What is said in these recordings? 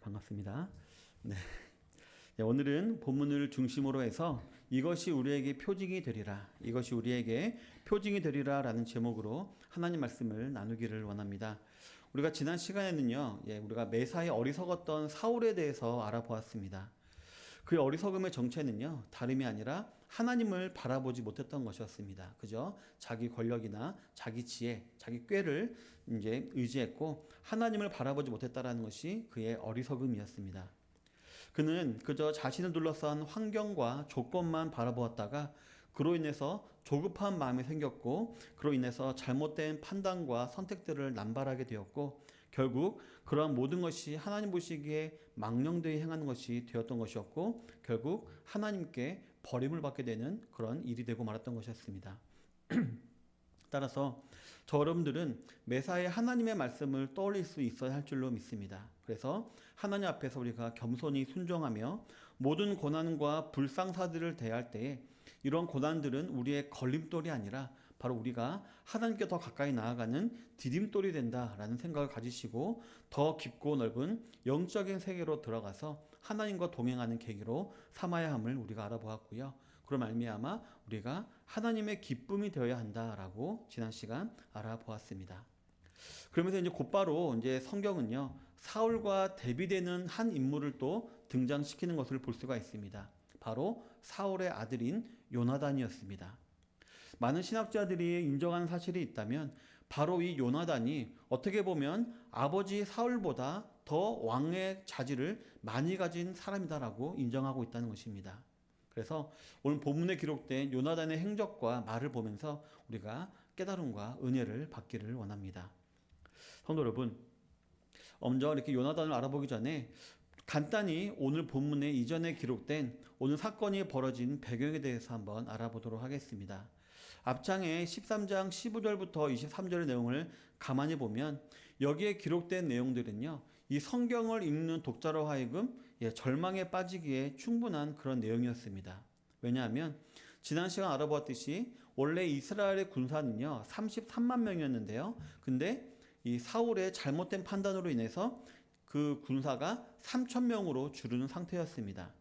반갑습니다. 네. 네, 오늘은 본문을 중심으로 해서 이것이 우리에게 표징이 되리라, 이것이 우리에게 표징이 되리라 라는 제목으로 하나님 말씀을 나누기를 원합니다. 우리가 지난 시간에는요, 우리가 매사에 어리석었던 사울에 대해서 알아보았습니다. 그의 어리석음의 정체는요, 다름이 아니라 하나님을 바라보지 못했던 것이었습니다. 그죠? 자기 권력이나 자기 지혜, 자기 꾀를 이제 의지했고 하나님을 바라보지 못했다라는 것이 그의 어리석음이었습니다. 그는 그저 자신을 둘러싼 환경과 조건만 바라보았다가 그로 인해서 조급한 마음이 생겼고 그로 인해서 잘못된 판단과 선택들을 남발하게 되었고 결국 그러한 모든 것이 하나님 보시기에 망령되이 행하는 것이 되었던 것이었고 결국 하나님께 버림을 받게 되는 그런 일이 되고 말았던 것이었습니다. 따라서 저 여러분들은 매사에 하나님의 말씀을 떠올릴 수 있어야 할 줄로 믿습니다. 그래서 하나님 앞에서 우리가 겸손히 순종하며 모든 고난과 불상사들을 대할 때에 이런 고난들은 우리의 걸림돌이 아니라 바로 우리가 하나님께 더 가까이 나아가는 디딤돌이 된다라는 생각을 가지시고 더 깊고 넓은 영적인 세계로 들어가서 하나님과 동행하는 계기로 삼아야 함을 우리가 알아보았고요. 그럼 말미암아 우리가 하나님의 기쁨이 되어야 한다라고 지난 시간 알아보았습니다. 그러면서 이제 곧바로 이제 성경은요, 사울과 대비되는 한 인물을 또 등장시키는 것을 볼 수가 있습니다. 바로 사울의 아들인 요나단이었습니다. 많은 신학자들이 인정하는 사실이 있다면 바로 이 요나단이 어떻게 보면 아버지 사울보다 더 왕의 자질을 많이 가진 사람이다라고 인정하고 있다는 것입니다. 그래서 오늘 본문에 기록된 요나단의 행적과 말을 보면서 우리가 깨달음과 은혜를 받기를 원합니다. 성도 여러분, 먼저 이렇게 요나단을 알아보기 전에 간단히 오늘 본문에 이전에 기록된 오늘 사건이 벌어진 배경에 대해서 한번 알아보도록 하겠습니다. 앞장에 13장 15절부터 23절의 내용을 가만히 보면 여기에 기록된 내용들은요, 이 성경을 읽는 독자로 하여금 절망에 빠지기에 충분한 그런 내용이었습니다. 왜냐하면 지난 시간 알아보았듯이 원래 이스라엘의 군사는요 33만 명이었는데요, 근데 이 사울의 잘못된 판단으로 인해서 그 군사가 3,000명으로 줄는 상태였습니다.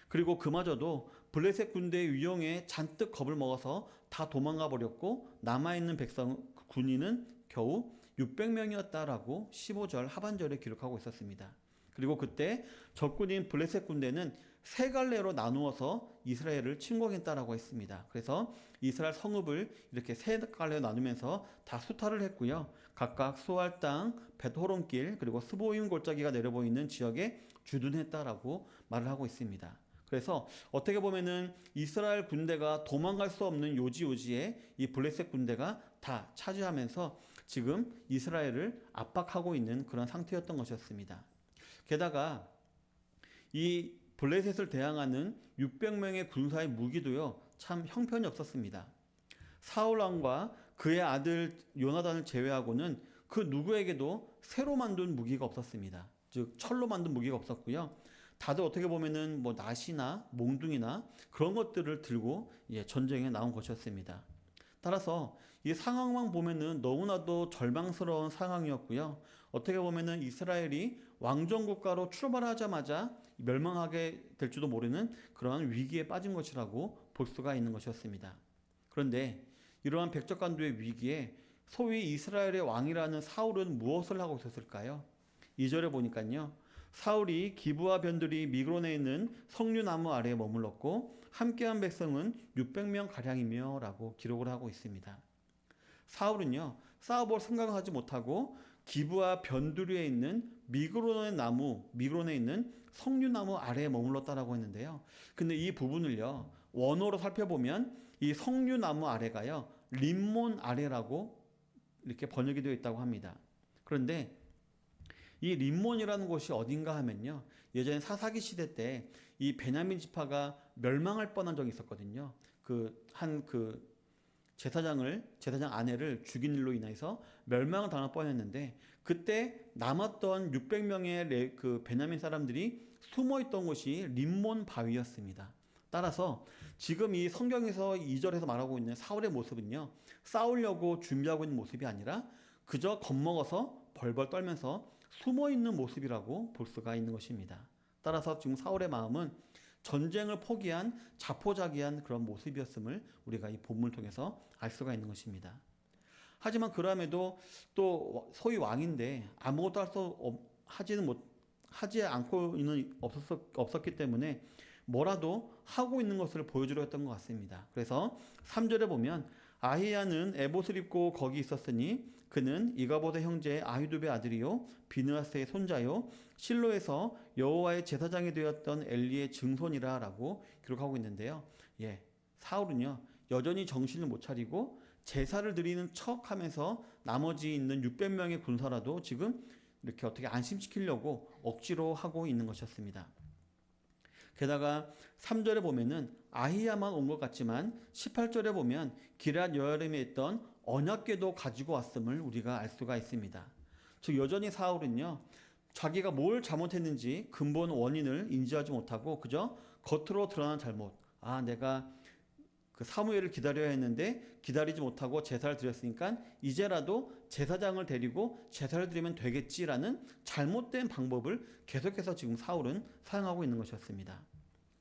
그리고 그마저도 블레셋 군대의 위용에 잔뜩 겁을 먹어서 다 도망가 버렸고 남아있는 군인은 겨우 600명이었다라고 15절 하반절에 기록하고 있었습니다. 그리고 그때 적군인 블레셋 군대는 세 갈래로 나누어서 이스라엘을 침공했다라고 했습니다. 그래서 이스라엘 성읍을 이렇게 세 갈래로 나누면서 다 수탈을 했고요. 각각 수알 땅, 벳호론길, 그리고 스보임 골짜기가 내려보이는 지역에 주둔했다라고 말을 하고 있습니다. 그래서 어떻게 보면은 이스라엘 군대가 도망갈 수 없는 요지요지에 이 블레셋 군대가 다 차지하면서 지금 이스라엘을 압박하고 있는 그런 상태였던 것이었습니다. 게다가 이 블레셋을 대항하는 600명의 군사의 무기도요, 참 형편이 없었습니다. 사울 왕과 그의 아들 요나단을 제외하고는 그 누구에게도 새로 만든 무기가 없었습니다. 즉 철로 만든 무기가 없었고요. 다들 어떻게 보면은 뭐 낫이나 몽둥이나 그런 것들을 들고 전쟁에 나온 것이었습니다. 따라서 이 상황만 보면은 너무나도 절망스러운 상황이었고요. 어떻게 보면은 이스라엘이 왕정 국가로 출발하자마자 멸망하게 될지도 모르는 그러한 위기에 빠진 것이라고 볼 수가 있는 것이었습니다. 그런데 이러한 백적간도의 위기에 소위 이스라엘의 왕이라는 사울은 무엇을 하고 있었을까요? 2절에 보니까요, 사울이 기브와 변들이 미그론에 있는 석류나무 아래에 머물렀고 함께한 백성은 600명 가량이며 라고 기록을 하고 있습니다. 사울은요, 싸워볼 생각을 하지 못하고 기브와 변두리에 있는 미그론에 있는 석류나무 아래에 머물렀다라고 했는데요. 근데 이 부분을요, 원어로 살펴보면 이 석류나무 아래가요, 림몬 아래라고 이렇게 번역이 되어 있다고 합니다. 그런데 이 림몬이라는 곳이 어딘가 하면요, 예전에 사사기 시대 때 이 베냐민 지파가 멸망할 뻔한 적이 있었거든요. 한 제사장 아내를 죽인 일로 인해서 멸망을 당할 뻔했는데 그때 남았던 600명의 그 베냐민 사람들이 숨어있던 곳이 림몬 바위였습니다. 따라서 지금 이 성경에서 2절에서 말하고 있는 사울의 모습은요, 싸우려고 준비하고 있는 모습이 아니라 그저 겁먹어서 벌벌 떨면서 숨어 있는 모습이라고 볼 수가 있는 것입니다. 따라서 지금 사울의 마음은 전쟁을 포기한 자포자기한 그런 모습이었음을 우리가 이 본문을 통해서 알 수가 있는 것입니다. 하지만 그럼에도 또 소위 왕인데 아무것도 하지 않고 없었기 때문에 뭐라도 하고 있는 것을 보여주려 했던 것 같습니다. 그래서 3절에 보면 아히야는 에봇을 입고 거기 있었으니 그는 이가보드의 형제 아히두베 아들이요 비느하스의 손자요 실로에서 여호와의 제사장이 되었던 엘리의 증손이라 라고 기록하고 있는데요. 사울은요 여전히 정신을 못 차리고 제사를 드리는 척하면서 나머지 있는 600명의 군사라도 지금 이렇게 어떻게 안심시키려고 억지로 하고 있는 것이었습니다. 게다가 3절에 보면은 아히야만 온 것 같지만 18절에 보면 기럇 여아림에 있던 언약궤도 가지고 왔음을 우리가 알 수가 있습니다. 즉 여전히 사울은요 자기가 뭘 잘못했는지 근본 원인을 인지하지 못하고 그저 겉으로 드러난 잘못, 내가 그 사무엘을 기다려야 했는데 기다리지 못하고 제사를 드렸으니까 이제라도 제사장을 데리고 제사를 드리면 되겠지라는 잘못된 방법을 계속해서 지금 사울은 사용하고 있는 것이었습니다.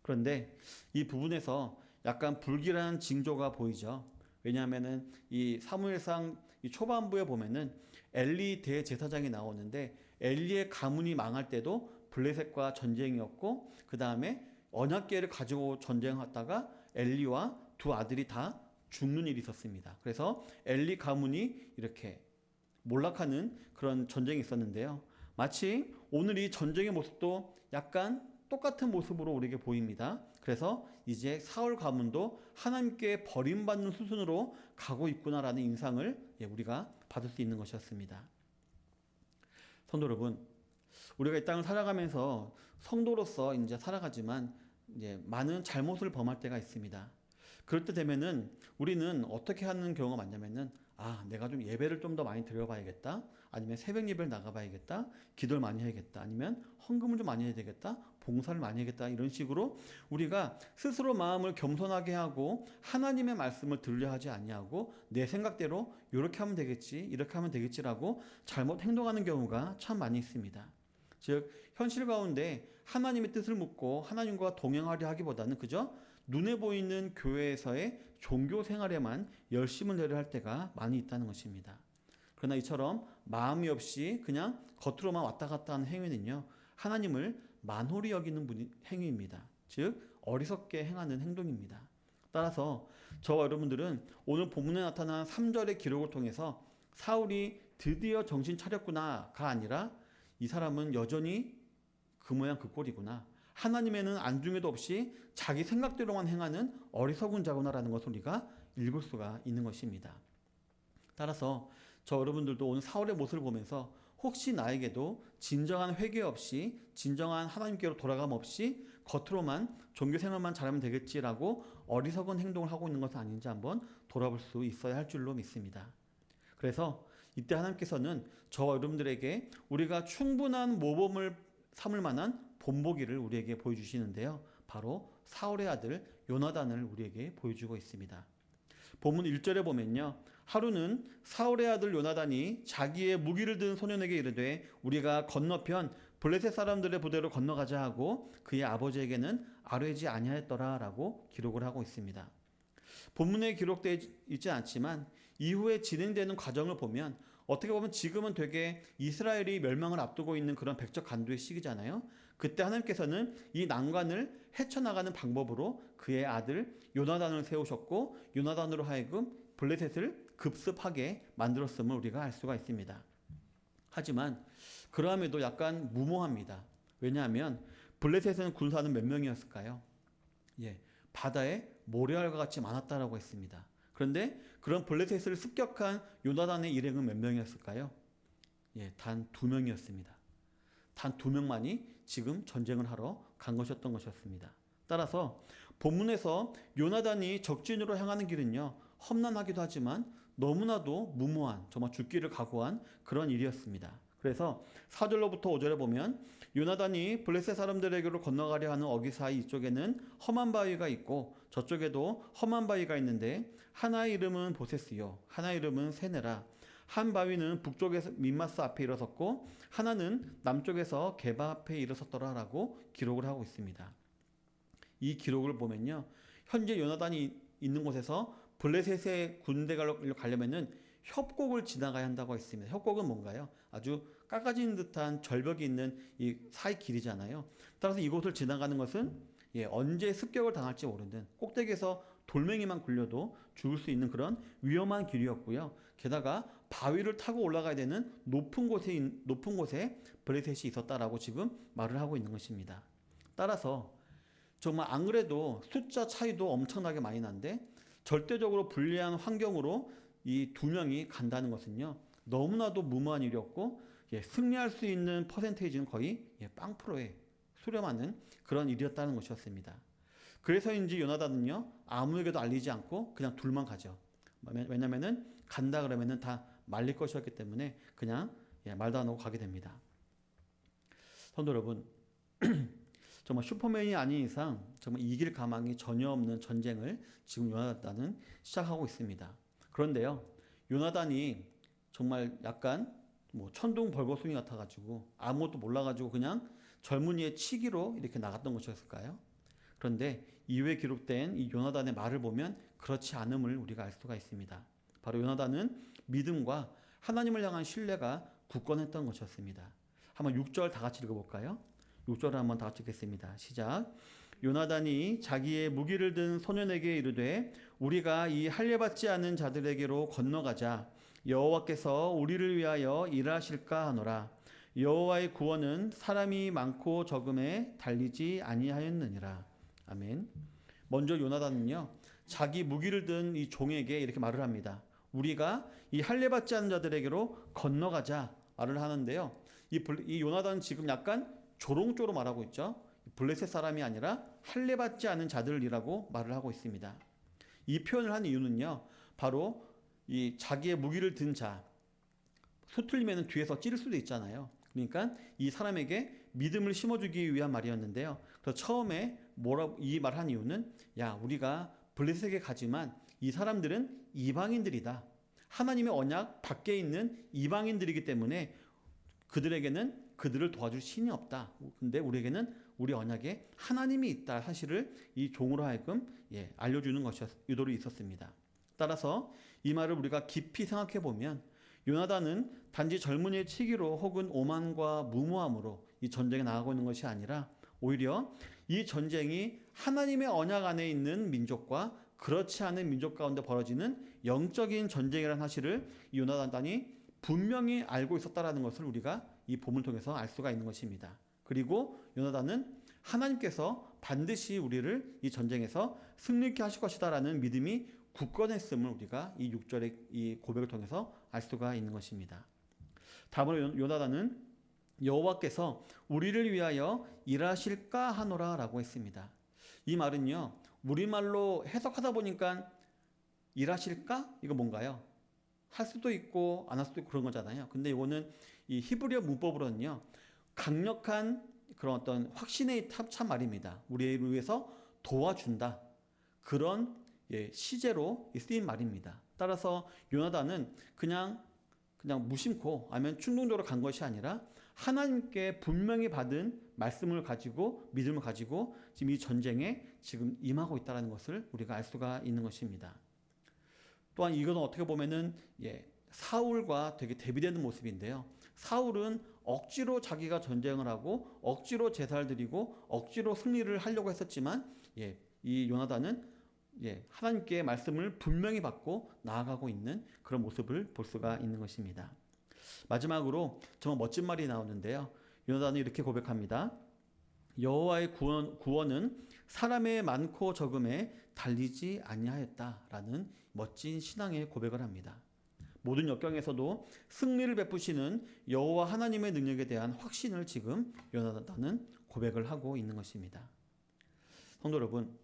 그런데 이 부분에서 약간 불길한 징조가 보이죠. 왜냐하면은 이 사무엘상 이 초반부에 보면은 엘리 대제사장이 나오는데 엘리의 가문이 망할 때도 블레셋과 전쟁이었고 그 다음에 언약궤를 가지고 전쟁하다가 엘리와 두 아들이 다 죽는 일이 있었습니다. 그래서 엘리 가문이 이렇게 몰락하는 그런 전쟁이 있었는데요. 마치 오늘 이 전쟁의 모습도 약간 똑같은 모습으로 우리에게 보입니다. 그래서 이제 사울 가문도 하나님께 버림받는 수순으로 가고 있구나라는 인상을 우리가 받을 수 있는 것이었습니다. 성도 여러분, 우리가 이 땅을 살아가면서 성도로서 이제 살아가지만 이제 많은 잘못을 범할 때가 있습니다. 그럴 때 되면은 우리는 어떻게 하는 경우가 많냐면은 내가 좀 예배를 좀 더 많이 드려봐야겠다. 아니면 새벽 예배를 나가봐야겠다. 기도를 많이 해야겠다. 아니면 헌금을 좀 많이 해야 되겠다. 봉사를 많이 해야겠다. 이런 식으로 우리가 스스로 마음을 겸손하게 하고 하나님의 말씀을 들으려 하지 아니하고 내 생각대로 이렇게 하면 되겠지, 이렇게 하면 되겠지라고 잘못 행동하는 경우가 참 많이 있습니다. 즉 현실 가운데 하나님의 뜻을 묻고 하나님과 동행하려 하기보다는 그저 눈에 보이는 교회에서의 종교 생활에만 열심을 내려 할 때가 많이 있다는 것입니다. 그러나 이처럼 마음이 없이 그냥 겉으로만 왔다 갔다 하는 행위는요 하나님을 만홀히 여기는 행위입니다. 즉 어리석게 행하는 행동입니다. 따라서 저와 여러분들은 오늘 본문에 나타난 3절의 기록을 통해서 사울이 드디어 정신 차렸구나가 아니라 이 사람은 여전히 그 모양 그 꼴이구나, 하나님에는 안중에도 없이 자기 생각대로만 행하는 어리석은 자구나라는 것을 우리가 읽을 수가 있는 것입니다. 따라서 저 여러분들도 오늘 사울의 모습을 보면서 혹시 나에게도 진정한 회개 없이 진정한 하나님께로 돌아감 없이 겉으로만 종교생활만 잘하면 되겠지라고 어리석은 행동을 하고 있는 것은 아닌지 한번 돌아볼 수 있어야 할 줄로 믿습니다. 그래서 이때 하나님께서는 저와 여러분들에게 우리가 충분한 모범을 삼을 만한 본보기를 우리에게 보여주시는데요. 바로 사울의 아들 요나단을 우리에게 보여주고 있습니다. 본문 1절에 보면요. 하루는 사울의 아들 요나단이 자기의 무기를 든 소년에게 이르되 우리가 건너편 블레셋 사람들의 부대로 건너가자 하고 그의 아버지에게는 아뢰지 아니하였더라 라고 기록을 하고 있습니다. 본문에 기록되어 있지 않지만 이후에 진행되는 과정을 보면 어떻게 보면 지금은 되게 이스라엘이 멸망을 앞두고 있는 그런 백적 간두의 시기잖아요. 그때 하나님께서는 이 난관을 헤쳐나가는 방법으로 그의 아들 요나단을 세우셨고 요나단으로 하여금 블레셋을 급습하게 만들었음을 우리가 알 수가 있습니다. 하지만 그러함에도 약간 무모합니다. 왜냐하면 블레셋은 군사는 몇 명이었을까요? 바다에 모래알과 같이 많았다라고 했습니다. 그런데 그런 블레셋을 습격한 요나단의 일행은 몇 명이었을까요? 단 2명이었습니다. 단 2명만이 지금 전쟁을 하러 간 것이었던 것이었습니다. 따라서 본문에서 요나단이 적진으로 향하는 길은요 험난하기도 하지만 너무나도 무모한, 정말 죽기를 각오한 그런 일이었습니다. 그래서 4절로부터 5절에 보면 요나단이 블레셋 사람들에게로 건너가려 하는 어기 사이 이쪽에는 험한 바위가 있고 저쪽에도 험한 바위가 있는데 하나의 이름은 보세스요 하나의 이름은 세네라 한 바위는 북쪽에서 민마스 앞에 일어섰고 하나는 남쪽에서 게바 앞에 일어섰더라라고 기록을 하고 있습니다. 이 기록을 보면요, 현재 요나단이 있는 곳에서 블레셋의 군대가 가려면은 협곡을 지나가야 한다고 했습니다. 협곡은 뭔가요? 아주 깎아진 듯한 절벽이 있는 이 사이 길이잖아요. 따라서 이곳을 지나가는 것은 언제 습격을 당할지 모르는, 꼭대기에서 돌멩이만 굴려도 죽을 수 있는 그런 위험한 길이었고요. 게다가 바위를 타고 올라가야 되는 높은 곳에 블레셋이 있었다라고 지금 말을 하고 있는 것입니다. 따라서 정말 안 그래도 숫자 차이도 엄청나게 많이 난데 절대적으로 불리한 환경으로 이 두 명이 간다는 것은요, 너무나도 무모한 일이었고 승리할 수 있는 퍼센테이지는 거의 0%에 수렴하는 그런 일이었다는 것이었습니다. 그래서인지 요나단은요, 아무에게도 알리지 않고 그냥 둘만 가죠. 왜냐면은 간다 그러면은 다 말릴 것이었기 때문에 그냥 말도 안 하고 가게 됩니다. 성도 여러분, 정말 슈퍼맨이 아닌 이상 정말 이길 가망이 전혀 없는 전쟁을 지금 요나단은 시작하고 있습니다. 그런데요, 요나단이 정말 약간 천둥 벌거숭이 같아가지고 아무것도 몰라가지고 그냥 젊은이의 치기로 이렇게 나갔던 것이었을까요? 그런데 이후에 기록된 이 요나단의 말을 보면 그렇지 않음을 우리가 알 수가 있습니다. 바로 요나단은 믿음과 하나님을 향한 신뢰가 굳건했던 것이었습니다. 한번 6절 다 같이 읽어볼까요? 6절을 한번 다 같이 읽겠습니다. 시작. 요나단이 자기의 무기를 든 소년에게 이르되 우리가 이 할례받지 않은 자들에게로 건너가자. 여호와께서 우리를 위하여 일하실까 하노라. 여호와의 구원은 사람이 많고 적음에 달리지 아니하였느니라. 아멘. 먼저 요나단은요, 자기 무기를 든 이 종에게 이렇게 말을 합니다. 우리가 이 할례받지 않은 자들에게로 건너가자 말을 하는데요, 이 요나단은 지금 약간 조롱조로 말하고 있죠. 블레셋 사람이 아니라 할례받지 않은 자들이라고 말을 하고 있습니다. 이 표현을 한 이유는요, 바로 이 자기의 무기를 든 자, 수틀리면 뒤에서 찌를 수도 있잖아요. 그러니까 이 사람에게 믿음을 심어주기 위한 말이었는데요. 그래서 처음에 이 말한 이유는, 야, 우리가 블레셋에게 가지만 이 사람들은 이방인들이다. 하나님의 언약 밖에 있는 이방인들이기 때문에 그들에게는 그들을 도와줄 신이 없다. 근데 우리에게는 우리 언약에 하나님이 있다 사실을 이 종으로 하여금 알려주는 것이 의도로 있었습니다. 따라서 이 말을 우리가 깊이 생각해 보면 요나단은 단지 젊은이의 치기로 혹은 오만과 무모함으로 이 전쟁에 나가고 있는 것이 아니라 오히려 이 전쟁이 하나님의 언약 안에 있는 민족과 그렇지 않은 민족 가운데 벌어지는 영적인 전쟁이라는 사실을 요나단이 분명히 알고 있었다라는 것을 우리가 이 본문을 통해서 알 수가 있는 것입니다. 그리고 요나단은 하나님께서 반드시 우리를 이 전쟁에서 승리케 하실 것이다라는 믿음이 굳건했음을 우리가 이 6절의 이 고백을 통해서 알 수가 있는 것입니다. 다음으로 요나단은 여호와께서 우리를 위하여 일하실까 하노라 라고 했습니다. 이 말은요, 우리말로 해석하다 보니까 일하실까? 이거 뭔가요? 할 수도 있고 안 할 수도 있고 그런 거잖아요. 근데 이거는 이 히브리어 문법으로는요, 강력한 그런 어떤 확신의 참 말입니다. 우리를 위해서 도와준다. 그런 시제로 쓰인 말입니다. 따라서 요나단은 그냥 무심코 아니면 충동적으로 간 것이 아니라 하나님께 분명히 받은 말씀을 가지고 믿음을 가지고 지금 이 전쟁에 지금 임하고 있다는 것을 우리가 알 수가 있는 것입니다. 또한 이것은 어떻게 보면은 사울과 되게 대비되는 모습인데요. 사울은 억지로 자기가 전쟁을 하고 억지로 제사를 드리고 억지로 승리를 하려고 했었지만 이 요나단은 하나님께 말씀을 분명히 받고 나아가고 있는 그런 모습을 볼 수가 있는 것입니다. 마지막으로 정말 멋진 말이 나오는데요. 요나단은 이렇게 고백합니다. 여호와의 구원은 사람의 많고 적음에 달리지 아니하였다라는 멋진 신앙의 고백을 합니다. 모든 역경에서도 승리를 베푸시는 여호와 하나님의 능력에 대한 확신을 지금 요나단은 고백을 하고 있는 것입니다. 성도 여러분,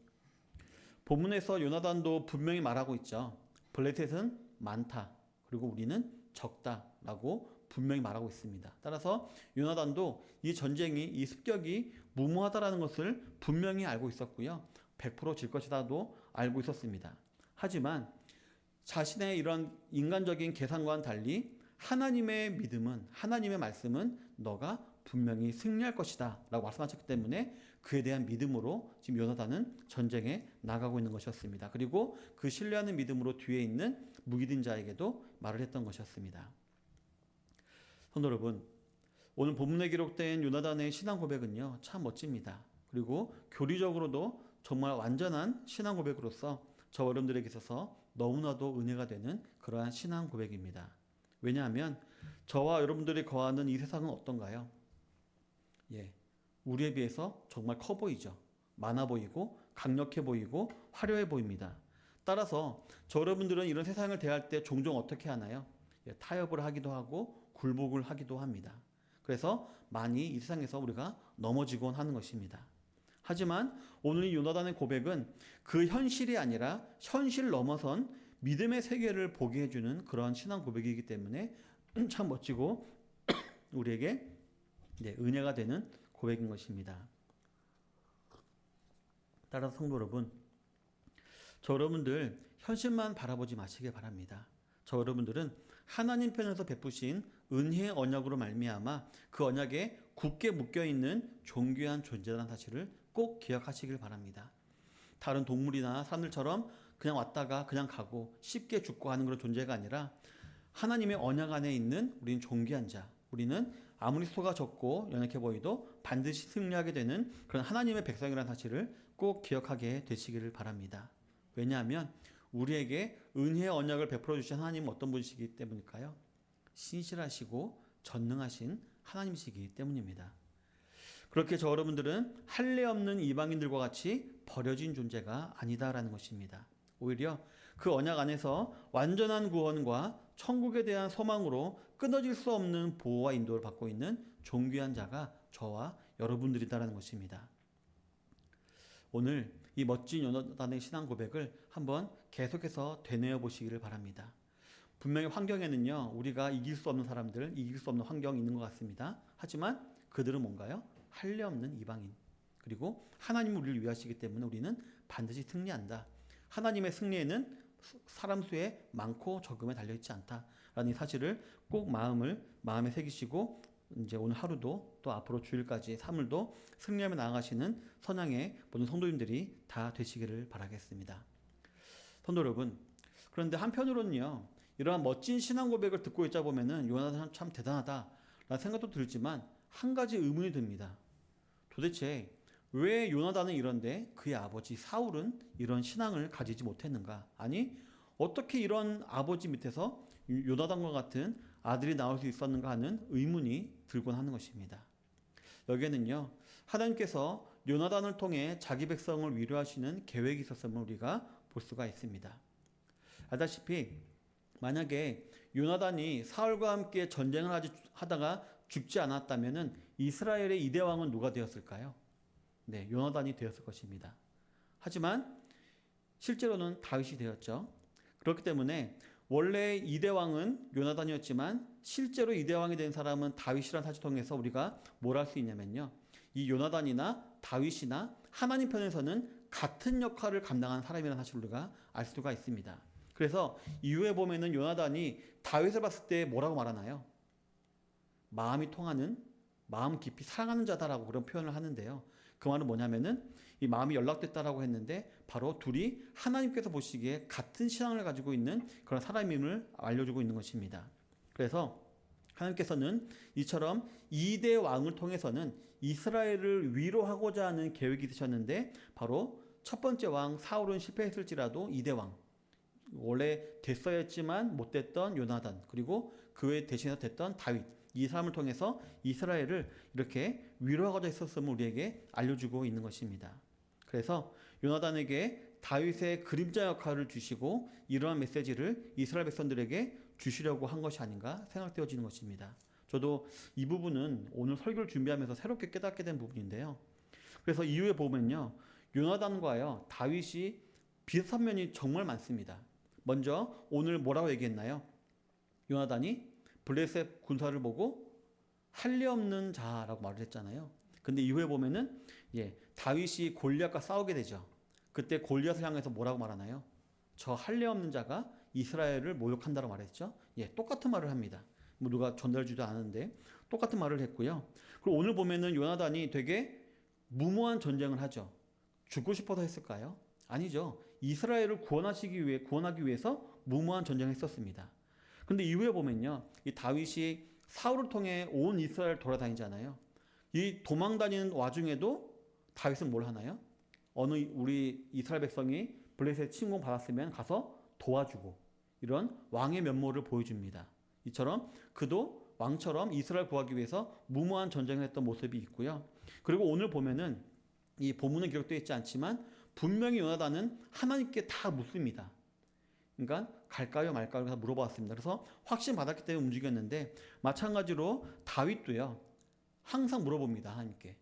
본문에서 요나단도 분명히 말하고 있죠. 블레셋은 많다. 그리고 우리는 적다라고 분명히 말하고 있습니다. 따라서 요나단도 이 전쟁이, 이 습격이 무모하다라는 것을 분명히 알고 있었고요. 100% 질 것이다도 알고 있었습니다. 하지만 자신의 이런 인간적인 계산과는 달리 하나님의 믿음은, 하나님의 말씀은 너가 분명히 승리할 것이다 라고 말씀하셨기 때문에 그에 대한 믿음으로 지금 요나단은 전쟁에 나가고 있는 것이었습니다. 그리고 그 신뢰하는 믿음으로 뒤에 있는 무기든 자에게도 말을 했던 것이었습니다. 성도 여러분, 오늘 본문에 기록된 요나단의 신앙 고백은요, 참 멋집니다. 그리고 교리적으로도 정말 완전한 신앙 고백으로서 저 여러분들에게 있어서 너무나도 은혜가 되는 그러한 신앙 고백입니다. 왜냐하면 저와 여러분들이 거하는 이 세상은 어떤가요? 우리에 비해서 정말 커 보이죠. 많아 보이고 강력해 보이고 화려해 보입니다. 따라서 저 여러분들은 이런 세상을 대할 때 종종 어떻게 하나요? 타협을 하기도 하고 굴복을 하기도 합니다. 그래서 많이 이 세상에서 우리가 넘어지곤 하는 것입니다. 하지만 오늘 이 요나단의 고백은 그 현실이 아니라 현실 넘어선 믿음의 세계를 보게 해주는 그러한 신앙 고백이기 때문에 참 멋지고 우리에게 은혜가 되는 고백인 것입니다. 따라서 성도 여러분, 저 여러분들 현실만 바라보지 마시길 바랍니다. 저 여러분들은 하나님 편에서 베푸신 은혜의 언약으로 말미암아 그 언약에 굳게 묶여있는 존귀한 존재라는 사실을 꼭 기억하시길 바랍니다. 다른 동물이나 사람들처럼 그냥 왔다가 그냥 가고 쉽게 죽고 하는 그런 존재가 아니라 하나님의 언약 안에 있는 우리는 존귀한 자, 우리는 아무리 수가 적고 연약해 보이도 반드시 승리하게 되는 그런 하나님의 백성이라는 사실을 꼭 기억하게 되시기를 바랍니다. 왜냐하면 우리에게 은혜의 언약을 베풀어 주신 하나님은 어떤 분이시기 때문일까요? 신실하시고 전능하신 하나님이시기 때문입니다. 그렇게 저 여러분들은 할례 없는 이방인들과 같이 버려진 존재가 아니다라는 것입니다. 오히려 그 언약 안에서 완전한 구원과 천국에 대한 소망으로 끊어질 수 없는 보호와 인도를 받고 있는 존귀한 자가 저와 여러분들이다라는 것입니다. 오늘 이 멋진 요나단의 신앙 고백을 한번 계속해서 되뇌어 보시기를 바랍니다. 분명히 환경에는요, 우리가 이길 수 없는 사람들, 이길 수 없는 환경이 있는 것 같습니다. 하지만 그들은 뭔가요? 할례 없는 이방인. 그리고 하나님은 우리를 위하시기 때문에 우리는 반드시 승리한다. 하나님의 승리에는 사람 수에 많고 적음에 달려있지 않다라는 사실을 꼭 마음에 새기시고 이제 오늘 하루도 또 앞으로 주일까지 사물도 승리하며 나아가시는 선양의 모든 성도님들이 다 되시기를 바라겠습니다. 성도 여러분, 그런데 한편으로는요, 이러한 멋진 신앙 고백을 듣고 있자 보면은 요나단 참 대단하다라는 생각도 들지만 한 가지 의문이 듭니다. 도대체 왜 요나단은 이런데 그의 아버지 사울은 이런 신앙을 가지지 못했는가? 아니, 어떻게 이런 아버지 밑에서 요나단과 같은 아들이 나올 수 있었는가 하는 의문이 들곤 하는 것입니다. 여기에는요, 하나님께서 요나단을 통해 자기 백성을 위로하시는 계획이 있었음을 우리가 볼 수가 있습니다. 알다시피 만약에 요나단이 사울과 함께 전쟁을 하다가 죽지 않았다면 이스라엘의 이대 왕은 누가 되었을까요? 요나단이 되었을 것입니다. 하지만 실제로는 다윗이 되었죠. 그렇기 때문에 원래 이대 왕은 요나단이었지만 실제로 이대 왕이 된 사람은 다윗이라는 사실을 통해서 우리가 뭘 할 수 있냐면요, 이 요나단이나 다윗이나 하나님 편에서는 같은 역할을 감당하는 사람이라는 사실을 우리가 알 수가 있습니다. 그래서 이후에 보면은 요나단이 다윗을 봤을 때 뭐라고 말하나요? 마음이 통하는, 마음 깊이 사랑하는 자다라고 그런 표현을 하는데요. 그 말은 뭐냐면은 이 마음이 연락됐다라고 했는데 바로 둘이 하나님께서 보시기에 같은 신앙을 가지고 있는 그런 사람임을 알려주고 있는 것입니다. 그래서 하나님께서는 이처럼 2대 왕을 통해서는 이스라엘을 위로하고자 하는 계획이 있으셨는데 바로 첫 번째 왕 사울은 실패했을지라도 2대 왕, 원래 됐어야 했지만 못 됐던 요나단, 그리고 그에 대신해서 됐던 다윗, 이 사람을 통해서 이스라엘을 이렇게 위로하고자 했었음을 우리에게 알려주고 있는 것입니다. 그래서 요나단에게 다윗의 그림자 역할을 주시고 이러한 메시지를 이스라엘 백성들에게 주시려고 한 것이 아닌가 생각되어지는 것입니다. 저도 이 부분은 오늘 설교를 준비하면서 새롭게 깨닫게 된 부분인데요. 그래서 이후에 보면요, 요나단과요 다윗이 비슷한 면이 정말 많습니다. 먼저 오늘 뭐라고 얘기했나요? 요나단이 블레셋 군사를 보고 할례 없는 자라고 말을 했잖아요. 근데 이후에 보면은 다윗이 골리앗과 싸우게 되죠. 그때 골리앗을 향해서 뭐라고 말하나요? 저 할례 없는 자가 이스라엘을 모욕한다고 말했죠. 똑같은 말을 합니다. 뭐 누가 전달주도 않았는데 똑같은 말을 했고요. 그리고 오늘 보면은 요나단이 되게 무모한 전쟁을 하죠. 죽고 싶어서 했을까요? 아니죠. 이스라엘을 구원하기 위해서 무모한 전쟁을 했었습니다. 근데 이후에 보면요, 이 다윗이 사울을 통해 온 이스라엘 돌아다니잖아요. 이 도망다니는 와중에도 다윗은 뭘 하나요? 어느 우리 이스라엘 백성이 블레셋 침공 받았으면 가서 도와주고 이런 왕의 면모를 보여줍니다. 이처럼 그도 왕처럼 이스라엘 구하기 위해서 무모한 전쟁을 했던 모습이 있고요. 그리고 오늘 보면은 이 본문은 기록되어 있지 않지만 분명히 요나단은 하나님께 다 묻습니다. 그러니까 갈까요 말까요 해서 물어봤습니다. 그래서 확신 받았기 때문에 움직였는데 마찬가지로 다윗도요. 항상 물어봅니다. 하나님께.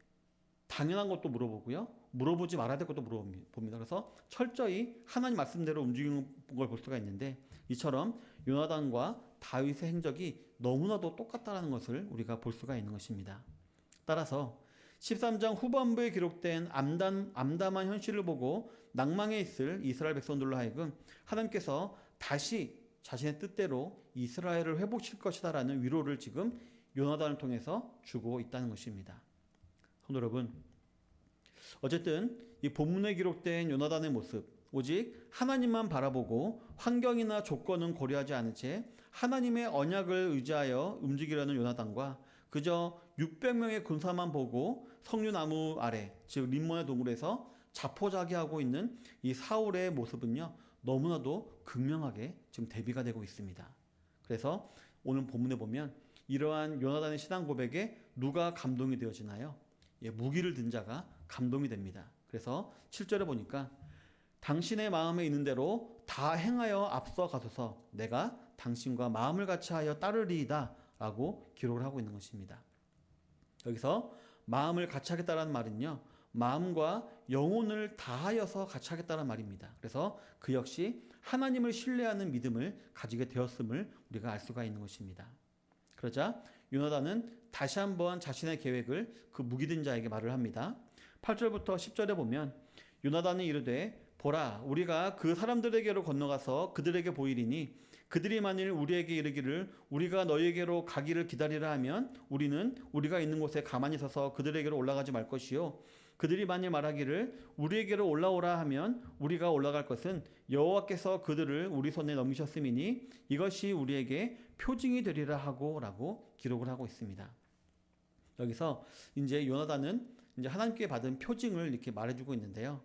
당연한 것도 물어보고요. 물어보지 말아야 될 것도 물어봅니다. 그래서 철저히 하나님 말씀대로 움직이는 걸 볼 수가 있는데 이처럼 요나단과 다윗의 행적이 너무나도 똑같다는 것을 우리가 볼 수가 있는 것입니다. 따라서 13장 후반부에 기록된 암담한 현실을 보고 낭망해 있을 이스라엘 백성들로 하여금 하나님께서 다시 자신의 뜻대로 이스라엘을 회복시킬 것이다라는 위로를 지금 요나단을 통해서 주고 있다는 것입니다. 성도 여러분, 어쨌든 이 본문에 기록된 요나단의 모습, 오직 하나님만 바라보고 환경이나 조건은 고려하지 않은 채 하나님의 언약을 의지하여 움직이려는 요나단과 그저 600명의 군사만 보고 석류나무 아래, 즉 림몬의 동굴에서 자포자기하고 있는 이 사울의 모습은요, 너무나도 극명하게 지금 대비가 되고 있습니다. 그래서 오늘 본문에 보면 이러한 요나단의 신앙 고백에 누가 감동이 되어지나요? 무기를 든 자가 감동이 됩니다. 그래서 7절에 보니까 당신의 마음에 있는 대로 다 행하여 앞서 가소서 내가 당신과 마음을 같이 하여 따르리이다 라고 기록을 하고 있는 것입니다. 여기서 마음을 같이 하겠다는 말은요, 마음과 영혼을 다하여서 같이 하겠다는 말입니다. 그래서 그 역시 하나님을 신뢰하는 믿음을 가지게 되었음을 우리가 알 수가 있는 것입니다. 그러자 요나단은 다시 한번 자신의 계획을 그 무기든 자에게 말을 합니다. 8절부터 10절에 보면 요나단이 이르되 보라 우리가 그 사람들에게로 건너가서 그들에게 보이리니 그들이 만일 우리에게 이르기를 우리가 너희에게로 가기를 기다리라 하면 우리는 우리가 있는 곳에 가만히 서서 그들에게로 올라가지 말 것이요 그들이 만일 말하기를 우리에게로 올라오라 하면 우리가 올라갈 것은 여호와께서 그들을 우리 손에 넘기셨음이니 이것이 우리에게 표징이 되리라 하고 라고 기록을 하고 있습니다. 여기서 이제 요나단은 이제 하나님께 받은 표징을 이렇게 말해주고 있는데요.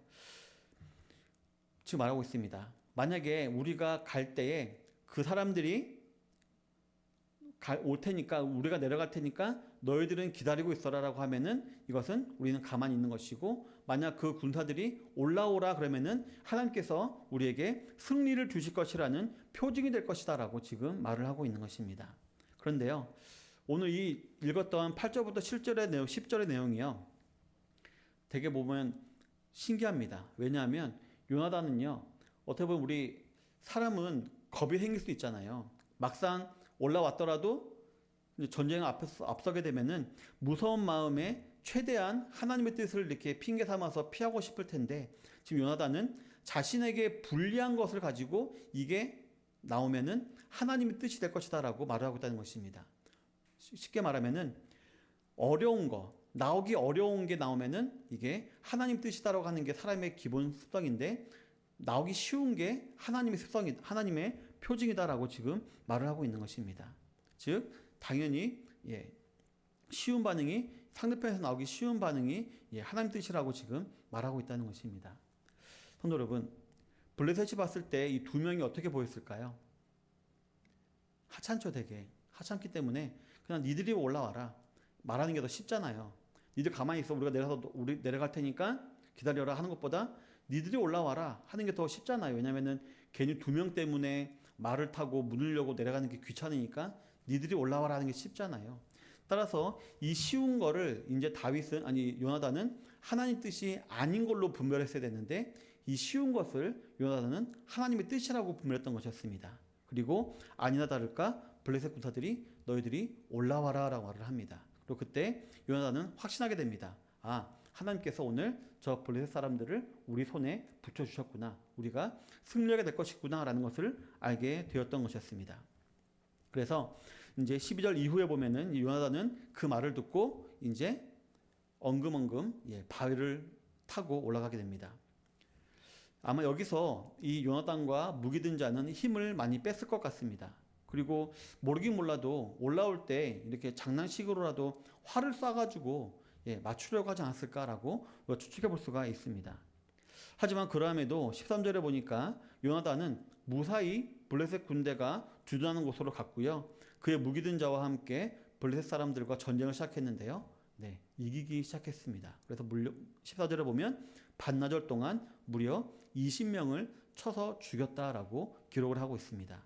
지금 말하고 있습니다. 만약에 우리가 갈 때에 그 사람들이 올 테니까 우리가 내려갈 테니까 너희들은 기다리고 있어라라고 하면은 이것은 우리는 가만히 있는 것이고 만약 그 군사들이 올라오라 그러면은 하나님께서 우리에게 승리를 주실 것이라는 표징이 될 것이다라고 지금 말을 하고 있는 것입니다. 그런데요. 오늘 이 읽었던 8절부터 10절의 내용이요. 되게 보면 신기합니다. 왜냐하면 요나단은요. 어떻게 보면 우리 사람은 겁이 생길 수 있잖아요. 막상 올라왔더라도 전쟁을 앞서게 되면은 무서운 마음에 최대한 하나님의 뜻을 이렇게 핑계 삼아서 피하고 싶을 텐데 지금 요나단은 자신에게 불리한 것을 가지고 이게 나오면은 하나님의 뜻이 될 것이다라고 말을 하고 있다는 것입니다. 쉽게 말하면은 어려운 거, 나오기 어려운 게 나오면은 이게 하나님 뜻이다라고 하는 게 사람의 기본 습성인데 나오기 쉬운 게 하나님의 습성이, 하나님의 표징이다라고 지금 말을 하고 있는 것입니다. 즉 당연히 쉬운 반응이 상대편에서 나오기 쉬운 반응이 하나님 뜻이라고 지금 말하고 있다는 것입니다. 성도 여러분, 블레셋이 봤을 때 이 두 명이 어떻게 보였을까요? 하찮죠, 되게. 하찮기 때문에 그냥 니들이 올라와라. 말하는 게 더 쉽잖아요. 니들 가만히 있어. 우리 내려갈 테니까 기다려라 하는 것보다 니들이 올라와라 하는 게 더 쉽잖아요. 왜냐면은 괜히 두 명 때문에 말을 타고 문으려고 내려가는 게 귀찮으니까 니들이 올라와라 하는 게 쉽잖아요. 따라서 이 쉬운 거를 이제 요나단은 하나님 뜻이 아닌 걸로 분별했어야 됐는데 이 쉬운 것을 요나단은 하나님의 뜻이라고 분별했던 것이었습니다. 그리고 아니나 다를까 블레셋 군사들이 너희들이 올라와라 라고 말을 합니다. 그리고 그때 요나단은 확신하게 됩니다. 하나님께서 오늘 저 블레셋 사람들을 우리 손에 붙여주셨구나. 우리가 승리하게 될 것이구나 라는 것을 알게 되었던 것이었습니다. 그래서 이제 12절 이후에 보면은 요나단은 그 말을 듣고 이제 엉금엉금 바위를 타고 올라가게 됩니다. 아마 여기서 이 요나단과 무기 든 자는 힘을 많이 뺐을 것 같습니다. 그리고 모르긴 몰라도 올라올 때 이렇게 장난식으로라도 활을 쏴가지고 맞추려고 하지 않았을까라고 추측해 볼 수가 있습니다. 하지만 그럼에도 13절에 보니까 요나단은 무사히 블레셋 군대가 주둔하는 곳으로 갔고요. 그의 무기 든 자와 함께 블레셋 사람들과 전쟁을 시작했는데요. 이기기 시작했습니다. 그래서 14절에 보면 반나절 동안 무려 20명을 쳐서 죽였다라고 기록을 하고 있습니다.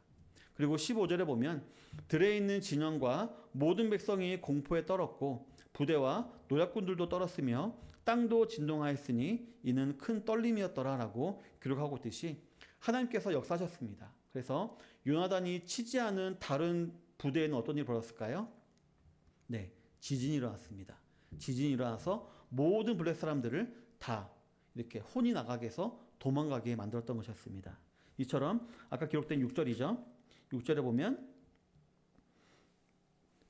그리고 15절에 보면 들에 있는 진영과 모든 백성이 공포에 떨었고 부대와 노략군들도 떨었으며 땅도 진동하였으니 이는 큰 떨림이었더라라고 기록하고 있듯이 하나님께서 역사하셨습니다. 그래서 요나단이 치지 않은 다른 부대에는 어떤 일이 벌어졌을까요? 지진이 일어났습니다. 지진이 일어나서 모든 블레셋 사람들을 다 이렇게 혼이 나가게 해서 도망가게 만들었던 것이었습니다. 이처럼 아까 기록된 6절이죠. 6절에 보면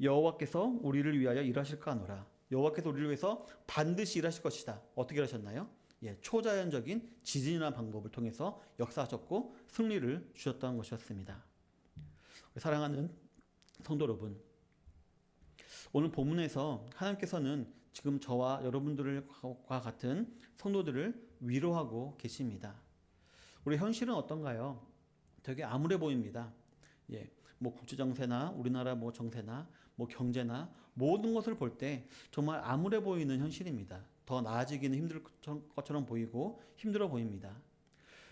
여호와께서 우리를 위하여 일하실까 하노라. 여호와께서 우리를 위해서 반드시 일하실 것이다. 어떻게 일하셨나요? 초자연적인 지진이라는 방법을 통해서 역사하셨고 승리를 주셨던 것이었습니다. 사랑하는 성도 여러분, 오늘 본문에서 하나님께서는 지금 저와 여러분들과 같은 성도들을 위로하고 계십니다. 우리 현실은 어떤가요? 되게 암울해 보입니다. 국제 정세나 우리나라 정세나 경제나 모든 것을 볼 때 정말 암울해 보이는 현실입니다. 더 나아지기는 힘들 것처럼 보이고 힘들어 보입니다.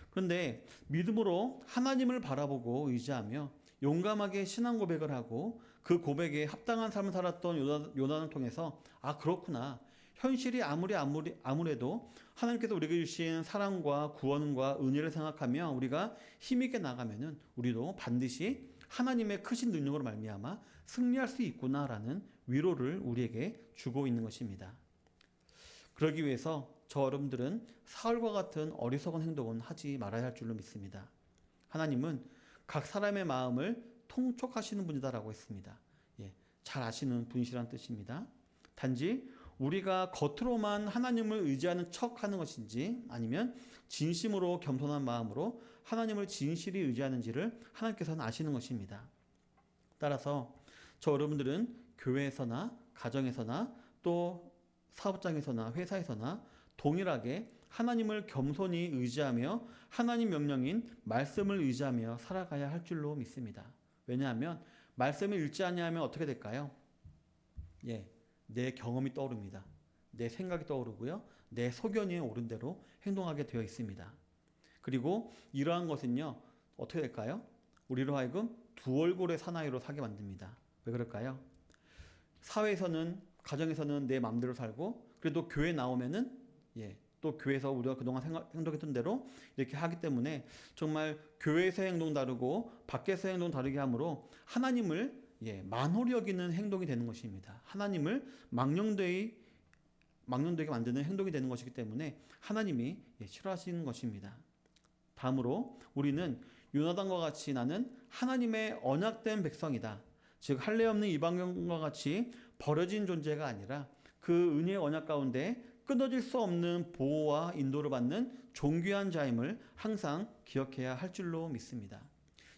그런데 믿음으로 하나님을 바라보고 의지하며 용감하게 신앙 고백을 하고 그 고백에 합당한 삶을 살았던 요나단을 통해서 그렇구나. 현실이 아무래도 하나님께서 우리에게 주신 사랑과 구원과 은혜를 생각하며 우리가 힘있게 나가면은 우리도 반드시 하나님의 크신 능력으로 말미암아 승리할 수 있구나라는 위로를 우리에게 주고 있는 것입니다. 그러기 위해서 저 여러분들은 사울과 같은 어리석은 행동은 하지 말아야 할 줄로 믿습니다. 하나님은 각 사람의 마음을 통촉하시는 분이다라고 했습니다. 잘 아시는 분이시란 뜻입니다. 단지 우리가 겉으로만 하나님을 의지하는 척하는 것인지 아니면 진심으로 겸손한 마음으로 하나님을 진실히 의지하는지를 하나님께서는 아시는 것입니다. 따라서 저 여러분들은 교회에서나 가정에서나 또 사업장에서나 회사에서나 동일하게 하나님을 겸손히 의지하며 하나님 명령인 말씀을 의지하며 살아가야 할 줄로 믿습니다. 왜냐하면 말씀을 읽지 아니하면 어떻게 될까요? 내 경험이 떠오릅니다. 내 생각이 떠오르고요. 내 소견이 옳은 대로 행동하게 되어 있습니다. 그리고 이러한 것은요. 어떻게 될까요? 우리로 하여금 두 얼굴의 사나이로 살게 만듭니다. 왜 그럴까요? 사회에서는 가정에서는 내 마음대로 살고 그래도 교회 나오면은 또 교회에서 우리가 그동안 행동했던 대로 이렇게 하기 때문에 정말 교회에서의 행동 다르고 밖에서의 행동 다르게 함으로 하나님을 만홀히 여기는 행동이 되는 것입니다. 하나님을 망령되게 만드는 행동이 되는 것이기 때문에 하나님이 싫어하시는 것입니다. 다음으로 우리는 요나단과 같이 나는 하나님의 언약된 백성이다. 즉 할례 없는 이방인과 같이 버려진 존재가 아니라 그 은혜의 언약 가운데 끊어질 수 없는 보호와 인도를 받는 존귀한 자임을 항상 기억해야 할 줄로 믿습니다.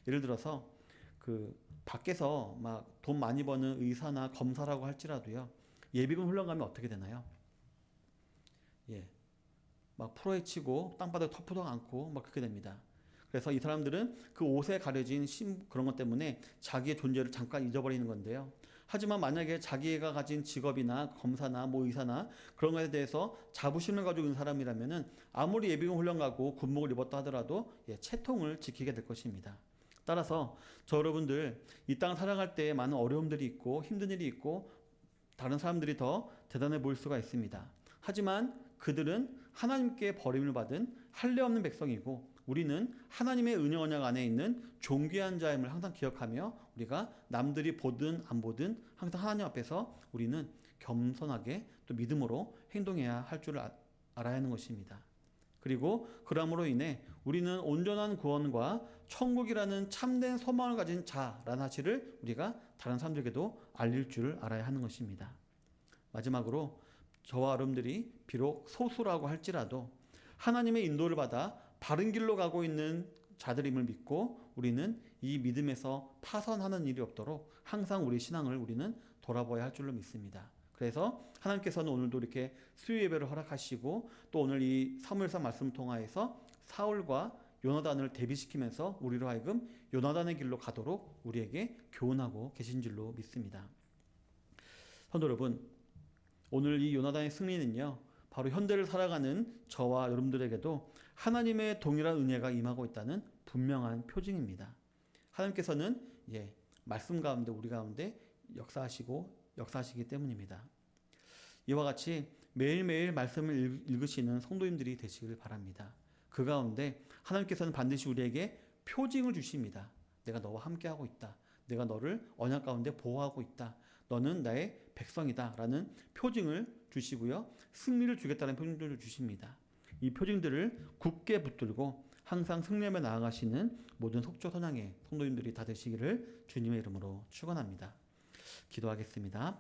예를 들어서 밖에서 막 돈 많이 버는 의사나 검사라고 할지라도요. 예비군 훈련 가면 어떻게 되나요? 막 풀어헤치고 땅바닥에 터프도 않고 막 그렇게 됩니다. 그래서 이 사람들은 그 옷에 가려진 그런 것 때문에 자기의 존재를 잠깐 잊어버리는 건데요. 하지만 만약에 자기가 가진 직업이나 검사나 의사나 그런 것에 대해서 자부심을 가지고 있는 사람이라면은 아무리 예비군 훈련 가고 군복을 입었다 하더라도 채통을 지키게 될 것입니다. 따라서 저 여러분들 이 땅 살아갈 때 많은 어려움들이 있고 힘든 일이 있고 다른 사람들이 더 대단해 보일 수가 있습니다. 하지만 그들은 하나님께 버림을 받은 할례 없는 백성이고 우리는 하나님의 은혜 언약 안에 있는 존귀한 자임을 항상 기억하며 우리가 남들이 보든 안 보든 항상 하나님 앞에서 우리는 겸손하게 또 믿음으로 행동해야 할 줄 알아야 하는 것입니다. 그리고 그러므로 인해 우리는 온전한 구원과 천국이라는 참된 소망을 가진 자라는 사실을 우리가 다른 사람들에게도 알릴 줄 알아야 하는 것입니다. 마지막으로 저와 여러분들이 비록 소수라고 할지라도 하나님의 인도를 받아 바른 길로 가고 있는 자들임을 믿고 우리는 이 믿음에서 파선하는 일이 없도록 항상 우리 신앙을 우리는 돌아봐야 할 줄로 믿습니다. 그래서 하나님께서는 오늘도 이렇게 수요 예배를 허락하시고 또 오늘 이 사무엘상 말씀을 통하여서 사울과 요나단을 대비시키면서 우리로 하여금 요나단의 길로 가도록 우리에게 교훈하고 계신 줄로 믿습니다. 성도 여러분, 오늘 이 요나단의 승리는요, 바로 현대를 살아가는 저와 여러분들에게도 하나님의 동일한 은혜가 임하고 있다는 분명한 표징입니다. 하나님께서는 말씀 가운데 우리 가운데 역사하시기 때문입니다. 이와 같이 매일매일 말씀을 읽으시는 성도님들이 되시길 바랍니다. 그 가운데 하나님께서는 반드시 우리에게 표징을 주십니다. 내가 너와 함께하고 있다. 내가 너를 언약 가운데 보호하고 있다. 너는 나의 백성이다 라는 표징을 주시고요, 승리를 주겠다는 표징들을 주십니다. 이 표징들을 굳게 붙들고 항상 승리하며 나아가시는 모든 속초 선양의 성도님들이 다 되시기를 주님의 이름으로 축원합니다. 기도하겠습니다.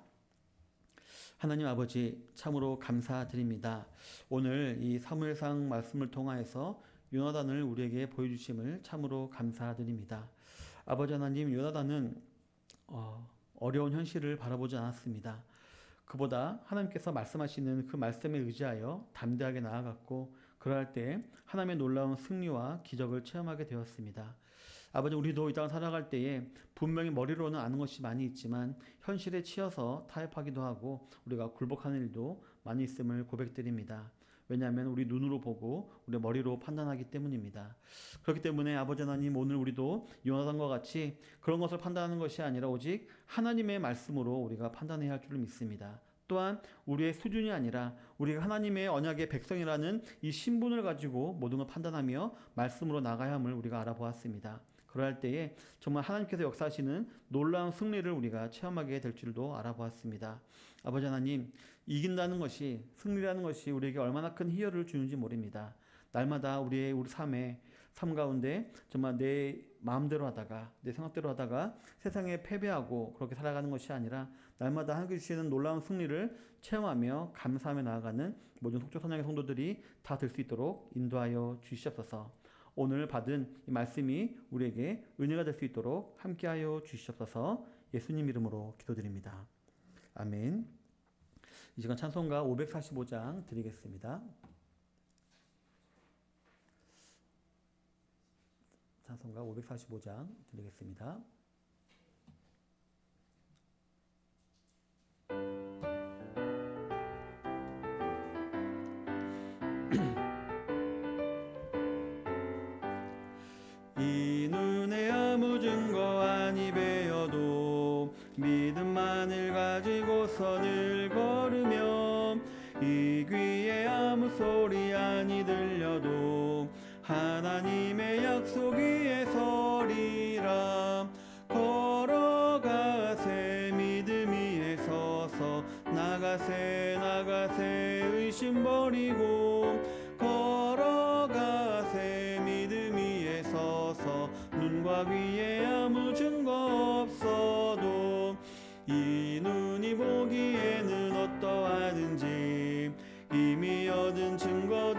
하나님 아버지, 참으로 감사드립니다. 오늘 이 사무엘상 말씀을 통하여서 요나단을 우리에게 보여주심을 참으로 감사드립니다. 아버지 하나님, 요나단은 어려운 현실을 바라보지 않았습니다. 그보다 하나님께서 말씀하시는 그 말씀에 의지하여 담대하게 나아갔고, 그러할 때 하나님의 놀라운 승리와 기적을 체험하게 되었습니다. 아버지, 우리도 이 땅을 살아갈 때에 분명히 머리로는 아는 것이 많이 있지만 현실에 치여서 타협하기도 하고 우리가 굴복하는 일도 많이 있음을 고백드립니다. 왜냐하면 우리 눈으로 보고 우리 머리로 판단하기 때문입니다. 그렇기 때문에 아버지 하나님, 오늘 우리도 요나단과 같이 그런 것을 판단하는 것이 아니라 오직 하나님의 말씀으로 우리가 판단해야 할 줄 믿습니다. 또한 우리의 수준이 아니라 우리가 하나님의 언약의 백성이라는 이 신분을 가지고 모든 걸 판단하며 말씀으로 나가야 함을 우리가 알아보았습니다. 그럴 때에 정말 하나님께서 역사하시는 놀라운 승리를 우리가 체험하게 될 줄도 알아보았습니다. 아버지 하나님, 이긴다는 것이, 승리라는 것이 우리에게 얼마나 큰 희열을 주는지 모릅니다. 날마다 우리 삶 가운데 정말 내 마음대로 하다가, 내 생각대로 하다가 세상에 패배하고 그렇게 살아가는 것이 아니라 날마다 하나님께 주시는 놀라운 승리를 체험하며 감사하며 나아가는 모든 속초 선양의 성도들이 다 될 수 있도록 인도하여 주시옵소서. 오늘 받은 이 말씀이 우리에게 은혜가 될 수 있도록 함께하여 주시옵소서. 예수님 이름으로 기도드립니다. 아멘. 이 시간 찬송가 545장 드리겠습니다. 찬송가 545장 드리겠습니다. 이 눈에 아무 증거 아니 배어도 믿음만을 가지고 선을 걸으며 이 귀에 아무 소리 아니 들려도 하나님의 약속 위에 서리라. 걸어가세 믿음 위에 서서 나가세 의심 버리고 걸어가세 믿음 위에 서서 눈과 귀에 아무 증거 없어도 이 눈이 보기에는 어떠하든지 이미 얻은 증거